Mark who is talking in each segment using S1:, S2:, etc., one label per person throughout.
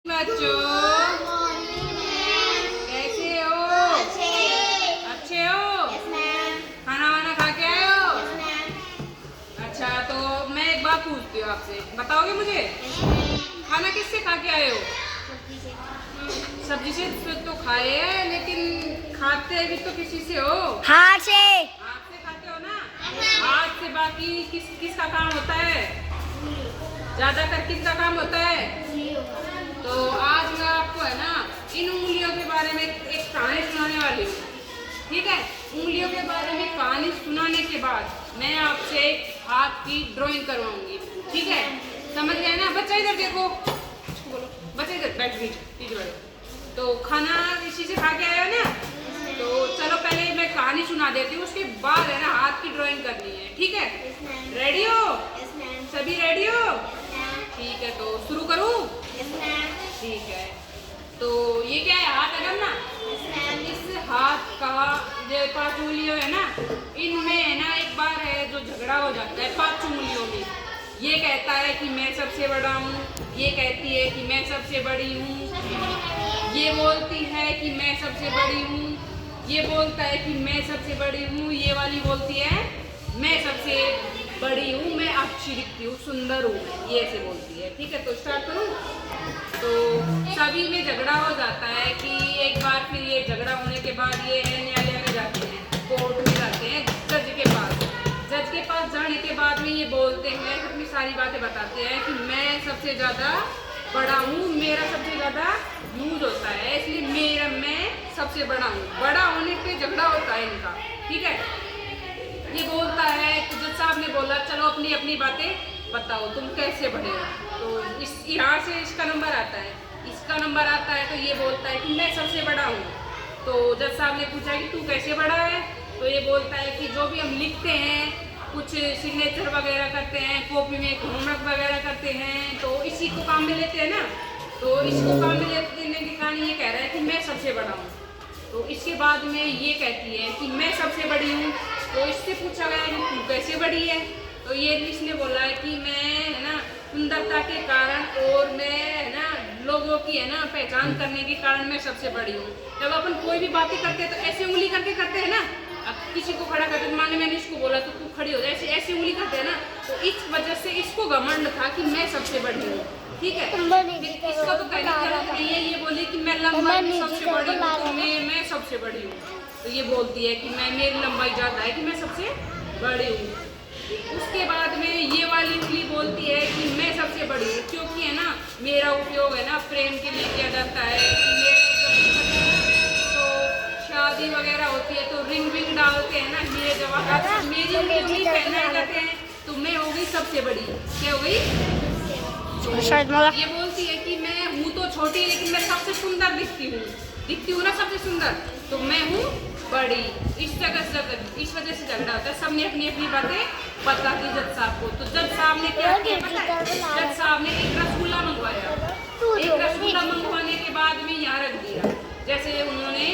S1: बच्चों कैसे हो? अच्छे हो? खाना वाना खा के आए हो? अच्छा, तो मैं एक बात पूछती हूँ आपसे, बताओगे मुझे? खाना किससे खा के आए हो? सब्जी से तो खाए हैं, लेकिन खाते भी तो किसी से हो?
S2: हाथ से।
S1: हाथ से खाते हो ना? हाथ से बाकी किसका काम होता है? ज्यादातर किसका काम होता है? तो आज मैं आपको है ना इन उंगलियों के बारे में एक कहानी सुनाने वाली हूँ। ठीक है, उंगलियों के बारे में कहानी सुनाने के बाद मैं आपसे एक हाथ की ड्राइंग करवाऊंगी। ठीक है, समझ गए ना? बच्चा इधर देखो, बोलो बच्चा इधर बैठ गई। तो खाना इसी से खा के आया ना? तो चलो पहले मैं कहानी सुना देती हूँ, उसके बाद है ना हाथ की ड्राइंग करनी है। ठीक है, रेडी हो? सभी रेडी हो? ठीक है, तो शुरू करूँ? ठीक है, तो ये क्या है? हाथ है ना? इस हाथ का जो 5 उंगलियों है ना, इनमें है ना एक बार है जो झगड़ा हो जाता है 5 उंगलियों में। ये कहता है कि मैं सबसे बड़ा हूँ, ये कहती है कि मैं सबसे बड़ी हूँ, ये बोलती है कि मैं सबसे बड़ी हूँ, ये बोलता है कि मैं सबसे बड़ी हूँ, ये वाली बोलती है मैं सबसे बड़ी हूँ, मैं अच्छी दिखती हूँ, सुंदर हूँ, ये ऐसे बोलती है। ठीक है, तो स्टार्ट करूँ? तो सभी में झगड़ा हो जाता है कि एक बार फिर ये झगड़ा होने के बाद ये न्यायालय में जाते हैं, कोर्ट में जाते हैं, जज के पास। जज के पास जाने के बाद में ये बोलते हैं, अपनी सारी बातें बताते हैं कि मैं सबसे ज़्यादा बड़ा हूँ, मेरा सबसे ज़्यादा यूज होता है, इसलिए मैं सबसे बड़ा हूँ। बड़ा होने पे झगड़ा होता है इनका। ठीक है, ये बोलता है, तो जज साहब ने बोला चलो अपनी अपनी बातें बताओ, तुम कैसे बड़े हो? तो इस यहाँ से इसका नंबर आता है, इसका नंबर आता है, तो ये बोलता है कि मैं सबसे बड़ा हूँ। तो जज साहब ने पूछा कि तू कैसे बड़ा है? तो ये बोलता है कि जो भी हम लिखते हैं, कुछ सिग्नेचर वगैरह करते हैं, कॉपी में होमवर्क वगैरह करते हैं, तो इसी को काम में लेते हैं ना, तो इसको काम में लेने की कहानी ये कह रहा है कि मैं सबसे बड़ा हूँ। तो इसके बाद में ये कहती है कि मैं सबसे बड़ी हूँ। तो इससे पूछा गया कि तू कैसे बड़ी है? तो ये इसने बोला है कि मैं है ना सुंदरता के कारण और मैं है ना लोगों की है ना पहचान करने के कारण मैं सबसे बड़ी हूँ। जब अपन कोई भी बातें करते हैं तो ऐसे उंगली करके करते हैं ना। अब किसी को खड़ा करते, माने मैंने इसको बोला तो तू खड़ी हो जाए, ऐसे ऐसी उंगली करते हैं ना। तो इस वजह से इसको घमंड था कि मैं सबसे बड़ी हूँ। ठीक है, इसको तो कहने की जरूरत नहीं है, ये बोली कि मैं लंबाई में सबसे बड़ी हूँ, तो मैं सबसे बड़ी हूँ। तो ये बोलती है कि मेरी लंबाई ज़्यादा है कि मैं सबसे बड़ी हूँ। उसके बाद में ये वाली उंगली बोलती है कि मैं सबसे बड़ी हूँ, क्योंकि है ना मेरा उपयोग है ना प्रेम के लिए किया जाता है। तो शादी वगैरह होती है तो रिंग विंग डालते हैं ना, मेरे जवाब मेरी उंगली पहनाए जाते हैं, तो मैं हो गई सबसे बड़ी। क्या हो गई? ये बोलती है कि मैं हूँ तो छोटी, लेकिन मैं सबसे सुंदर दिखती हूँ ना सबसे सुंदर, तो मैं हूँ बड़ी। इस वजह से झगड़ा होता है। सबने अपनी अपनी बातें बता दी जज साहब को। तो जज साहब ने क्या किया पता है? जज साहब ने एक रसगुल्ला मंगवाया। एक रसगुल्ला मंगवाने के बाद में यहाँ रख दिया। जैसे उन्होंने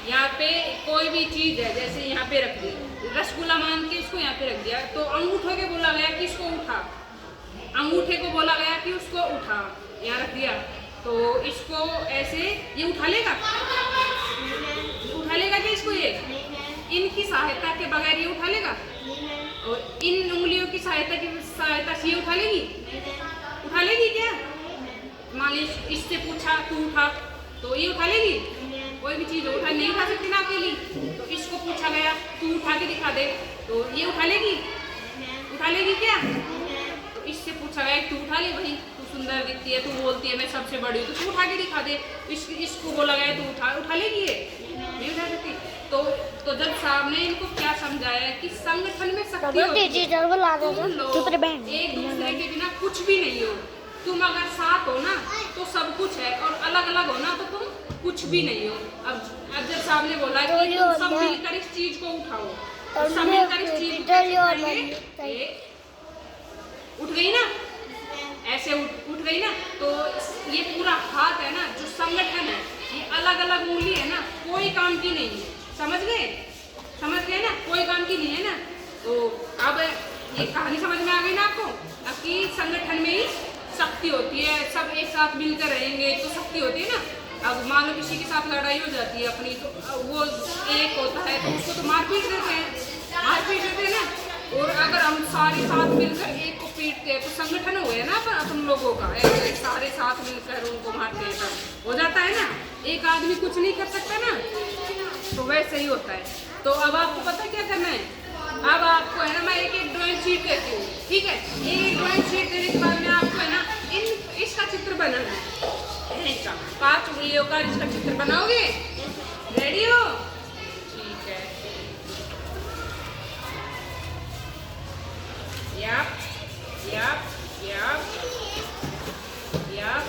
S1: यहाँ पे कोई भी चीज है, जैसे यहाँ पे रख दी, रसगुल्ला मान के इसको यहाँ पे रख दिया। तो अंगूठे के बोला गया कि इसको उठा, अंगूठे को बोला गया कि उसको उठा, यहाँ रख दिया। तो इसको ऐसे ये उठा लेगा क्या इसको? ये इनकी सहायता के बगैर ये उठा लेगा? और इन उंगलियों की सहायता से ये उठा लेगी क्या? मान ली इससे पूछा तू उठा, तो ये उठा लेगी? कोई भी चीज नहीं उठा सकती ना अकेली। तो इसको पूछा गया तू उठा के दिखा दे, तो ये उठा लेगी क्या? तो इससे पूछा गया तू उठा ले, भाई तू सुंदर दिखती है, तू बोलती है मैं सबसे बड़ी हूँ, तो तू उठा के दिखा दे। इसको बोला गया तू उठा लेगी? ये नहीं उठा सकती। तो जज साहब ने इनको क्या समझाया कि संगठन में शक्ति होती है, तुम लोग एक दूसरे के बिना कुछ भी नहीं हो। तुम अगर साथ हो ना तो सब कुछ है, और अलग अलग हो ना तो तुम कुछ भी नहीं हो। अब जज साहब ने बोला कि तुम सब मिलकर इस चीज को उठाओ, और सब मिलकर इस चीज को उठ गई ना, ऐसे उठ गई ना। तो ये पूरा हाथ है ना जो संगठन है, ये अलग अलग उंगली है ना, कोई काम की नहीं है। समझ गए ना? कोई काम की नहीं है ना। तो अब ये कहानी समझ में आ गई ना आपको? अब कि संगठन में ही शक्ति होती है, सब एक साथ मिलकर रहेंगे तो शक्ति होती है ना। अब मान लो किसी के साथ लड़ाई हो जाती है अपनी, तो वो एक होता है तो उसको तो मार पीट देते हैं ना। और अगर हम सारे साथ मिलकर एक को पीटते हैं तो संगठन हुए ना अपन लोगों का, सारे साथ मिलकर उनको मारते हैं तब हो जाता है ना। एक आदमी कुछ नहीं कर सकता ना, तो वैसे ही होता है। तो अब आपको पता क्या करना है, अब आपको है ना मैं एक एक ड्राइंग शीट देती हूँ, ठीक है। एक ड्राइंग शीट देने के बाद में आपको है ना इसका चित्र बनाना है, इसका 5 उंगलियों का इसका चित्र बनाओगे। रेडी हो? ठीक है। Yup yup yup yup.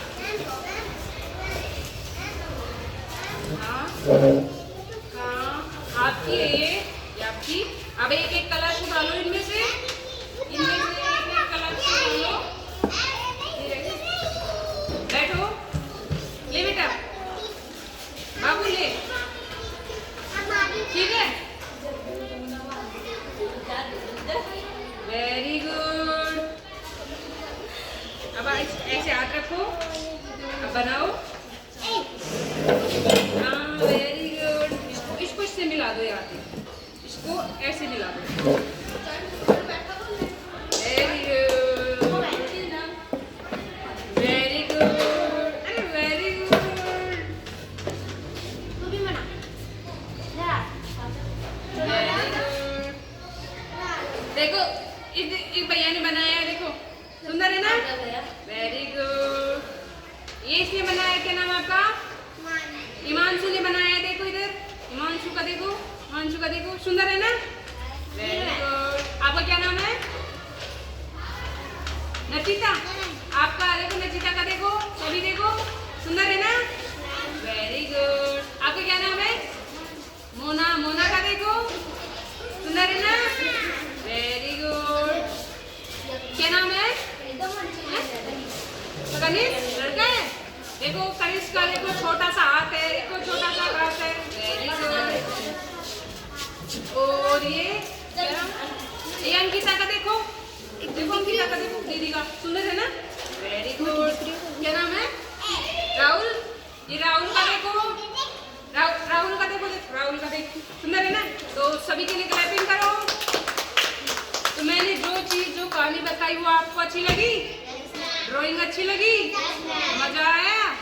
S1: हाँ हाँ, आपकी है ये आपकी। अब एक एक कलर को डालो इनमें से एक एक कलर को डालो। बैठो, ले बेटा बाबू ले, ठीक है। Very good. अब ऐसे हाथ रखो, अब बनाओ। हाँ वेरी गुड। इसको इससे मिला दो यार, इसको ऐसे मिला दो। वेरी गुड वेरी गुड, अरे वेरी गुड। Very good. देखो एक भैया ने बनाया है, देखो सुंदर है ना। Very good. ये इसने बनाया, क्या नाम आपका? हिमांशु ने बनाया है। देखो इधर हिमांशु का देखो, हिमांशु का देखो, सुंदर है ना। Very good. आपका क्या नाम है? नचिता। आपका देखो, नचिता का देखो, सभी देखो, सुंदर है ना। Very good. आपका क्या नाम है? मोना। मोना का देखो, सुंदर है ना। Very good. क्या नाम है? कनिष्क। लड़का है। देखो कनिष्क का देखो छोटा सा हाथ है, देखो छोटा सा हाथ है। Very good. और ये अंकिता का देखो, देखो अंकिता का देखो, दीदी का, सुंदर है ना। Very good. क्या नाम है? राहुल। ये राहुल का देखो, राहुल का देखो, राहुल का देखो, सुंदर है ना। तो सभी के लिए क्लैपिंग करो। तो मैंने जो कहानी बताई वो आपको अच्छी लगी? ड्राइंग अच्छी लगी? मजा आया?